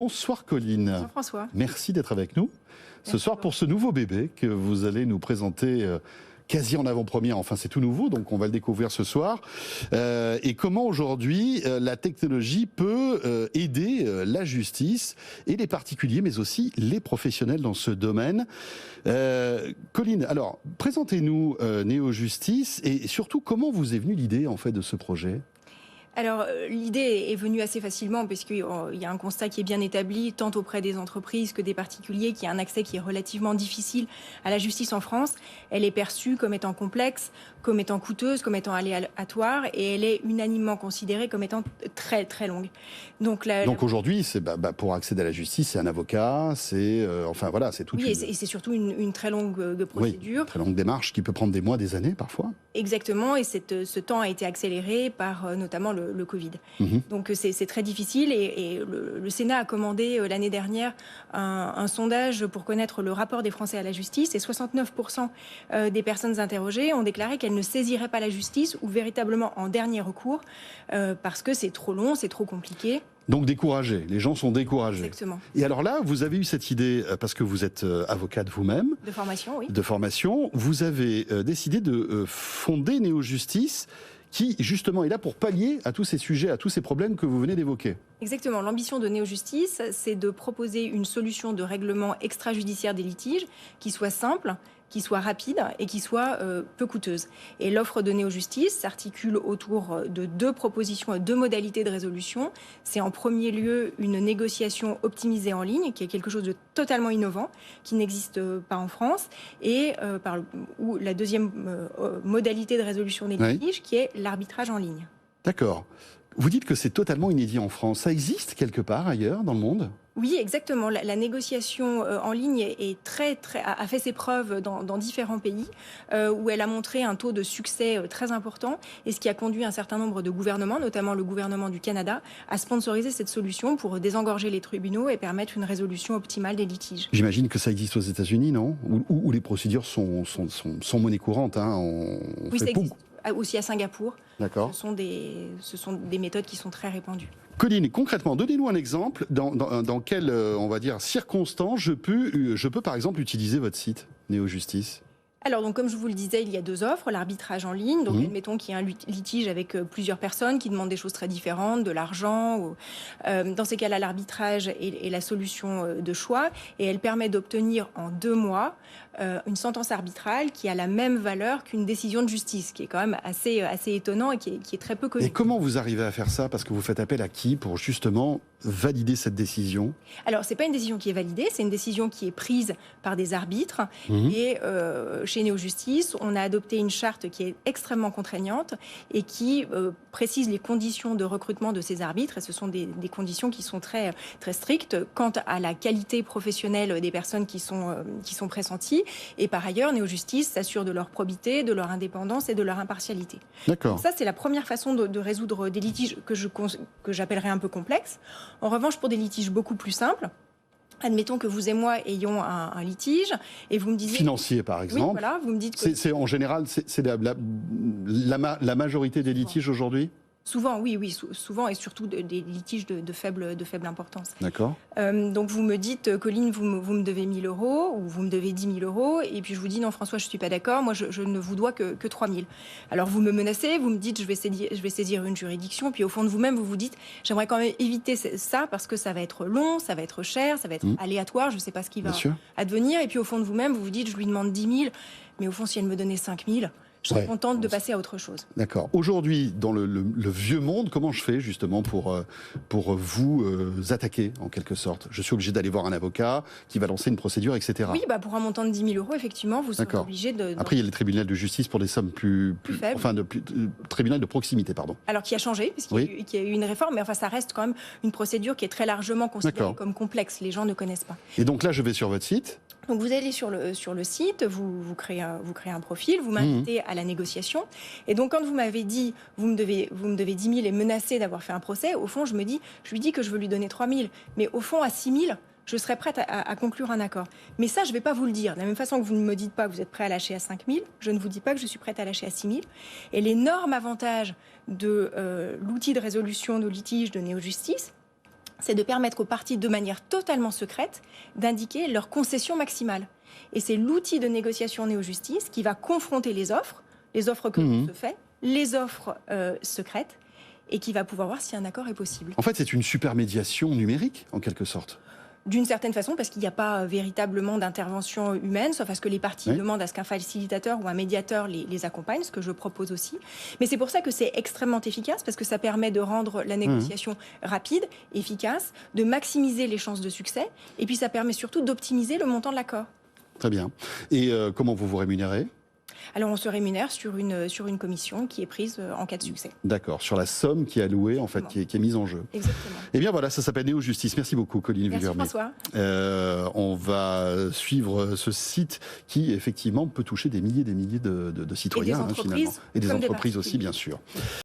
Bonsoir Colline. Jean-François. Merci d'être avec nous ce Merci soir pour ce nouveau bébé que vous allez nous présenter quasi en avant-première. Enfin, c'est tout nouveau, donc on va le découvrir ce soir. Et comment aujourd'hui la technologie peut aider la justice et les particuliers, mais aussi les professionnels dans ce domaine. Colline, alors présentez-nous Néo Justice et surtout comment vous est venue l'idée en fait de ce projet? Alors, l'idée est venue assez facilement puisqu'il y a un constat qui est bien établi, tant auprès des entreprises que des particuliers, qu'il y a un accès qui est relativement difficile à la justice en France. Elle est perçue comme étant complexe, comme étant coûteuse, comme étant aléatoire, et elle est unanimement considérée comme étant très, très longue. Donc aujourd'hui, c'est pour accéder à la justice, c'est un avocat, c'est enfin voilà, c'est toute et c'est surtout une très longue procédure. Oui, très longue démarche qui peut prendre des mois, des années parfois. Exactement, et ce temps a été accéléré par notamment le Covid. Donc c'est très difficile, et le Sénat a commandé l'année dernière un sondage pour connaître le rapport des Français à la justice, et 69% des personnes interrogées ont déclaré qu'elles ne saisiraient pas la justice ou véritablement en dernier recours parce que c'est trop long, c'est trop compliqué. Donc découragés, les gens sont découragés. Exactement. Et alors là, vous avez eu cette idée, parce que vous êtes avocate vous-même. De formation, oui. De formation. Vous avez décidé de fonder Néo Justice, qui justement est là pour pallier à tous ces sujets, à tous ces problèmes que vous venez d'évoquer. Exactement. L'ambition de Néo Justice, c'est de proposer une solution de règlement extrajudiciaire des litiges qui soit simple, qui soit rapide et qui soit peu coûteuse. Et l'offre de Néo Justice s'articule autour de deux propositions, deux modalités de résolution. C'est en premier lieu une négociation optimisée en ligne, qui est quelque chose de totalement innovant, qui n'existe pas en France, et ou la deuxième modalité de résolution des litiges, qui est l'arbitrage en ligne. D'accord. Vous dites que c'est totalement inédit en France. Ça existe quelque part ailleurs dans le monde ? Oui, exactement. La négociation en ligne a fait ses preuves dans différents pays où elle a montré un taux de succès très important, et ce qui a conduit un certain nombre de gouvernements, notamment le gouvernement du Canada, à sponsoriser cette solution pour désengorger les tribunaux et permettre une résolution optimale des litiges. J'imagine que ça existe aux États-Unis, non ? Où les procédures sont monnaie courante. Oui, ça existe aussi à Singapour. D'accord. Ce sont des méthodes qui sont très répandues. Colline, concrètement, donnez-nous un exemple dans quelles, on va dire, circonstances je peux par exemple utiliser votre site Néo Justice. Alors, donc, comme je vous le disais, il y a deux offres. L'arbitrage en ligne, donc admettons qu'il y a un litige avec plusieurs personnes qui demandent des choses très différentes, de l'argent. Dans ces cas-là, l'arbitrage est la solution de choix, et elle permet d'obtenir en 2 mois une sentence arbitrale qui a la même valeur qu'une décision de justice, qui est quand même assez étonnant et qui est très peu connu. Et comment vous arrivez à faire ça ? Parce que vous faites appel à qui pour justement valider cette décision ? Alors, c'est pas une décision qui est validée, c'est une décision qui est prise par des arbitres. Et chez Néo Justice, on a adopté une charte qui est extrêmement contraignante et qui précise les conditions de recrutement de ces arbitres. Et ce sont des conditions qui sont très, très strictes quant à la qualité professionnelle des personnes qui sont pressenties. Et par ailleurs, Néo Justice s'assure de leur probité, de leur indépendance et de leur impartialité. D'accord. Donc ça, c'est la première façon de résoudre des litiges que j'appellerais un peu complexes. En revanche, pour des litiges beaucoup plus simples, admettons que vous et moi ayons un litige et vous me disiez... Financier, par exemple. Oui, voilà, vous me dites que... C'est en général, c'est la majorité des litiges aujourd'hui ? Souvent, oui, souvent, et surtout des litiges de faible importance. D'accord. Donc vous me dites, Colline, vous me devez 1 000 euros, ou vous me devez 10 000 euros, et puis je vous dis, non, François, je ne suis pas d'accord, moi je ne vous dois que 3 000. Alors vous me menacez, vous me dites, je vais saisir une juridiction, puis au fond de vous-même, vous vous dites, j'aimerais quand même éviter ça, parce que ça va être long, ça va être cher, ça va être aléatoire, je ne sais pas ce qui va advenir, et puis au fond de vous-même, vous vous dites, je lui demande 10 000, mais au fond, si elle me donnait 5 000... je suis contente de passer à autre chose. D'accord. Aujourd'hui, dans le vieux monde, comment je fais justement pour vous attaquer en quelque sorte ? Je suis obligé d'aller voir un avocat qui va lancer une procédure, etc. Oui, pour un montant de 10 000 euros, effectivement, vous serez obligé de... Après, il y a les tribunaux de justice pour des sommes plus faibles. Enfin, tribunal de proximité, pardon. Alors, qui a changé, puisqu'il y a eu une réforme, mais enfin, ça reste quand même une procédure qui est très largement considérée comme complexe. Les gens ne connaissent pas. Et donc là, je vais sur votre site. Donc vous allez sur le site, vous créez un profil, vous m'invitez à la négociation. Et donc quand vous m'avez dit, vous me devez 10 000 et menacé d'avoir fait un procès, au fond, je lui dis que je veux lui donner 3 000. Mais au fond, à 6 000, je serais prête à conclure un accord. Mais ça, je ne vais pas vous le dire. De la même façon que vous ne me dites pas que vous êtes prêt à lâcher à 5 000, je ne vous dis pas que je suis prête à lâcher à 6 000. Et l'énorme avantage de l'outil de résolution de litige de Néo Justice, c'est de permettre aux parties, de manière totalement secrète, d'indiquer leur concession maximale. Et c'est l'outil de négociation néo-justice qui va confronter les offres que l'on se fait, les offres secrètes, et qui va pouvoir voir si un accord est possible. En fait, c'est une supermédiation numérique, en quelque sorte. D'une certaine façon, parce qu'il n'y a pas véritablement d'intervention humaine, sauf à ce que les parties demandent à ce qu'un facilitateur ou un médiateur les accompagne, ce que je propose aussi. Mais c'est pour ça que c'est extrêmement efficace, parce que ça permet de rendre la négociation rapide, efficace, de maximiser les chances de succès, et puis ça permet surtout d'optimiser le montant de l'accord. Très bien. Et comment vous vous rémunérez ? Alors on se rémunère sur une commission qui est prise en cas de succès. D'accord, sur la somme qui est allouée, en fait, qui est mise en jeu. Exactement. Eh bien voilà, ça s'appelle Néo-Justice. Merci beaucoup, Colline Vuillermet. Merci François. On va suivre ce site qui, effectivement, peut toucher des milliers de citoyens, et des entreprises, finalement. Et des entreprises aussi, bien sûr.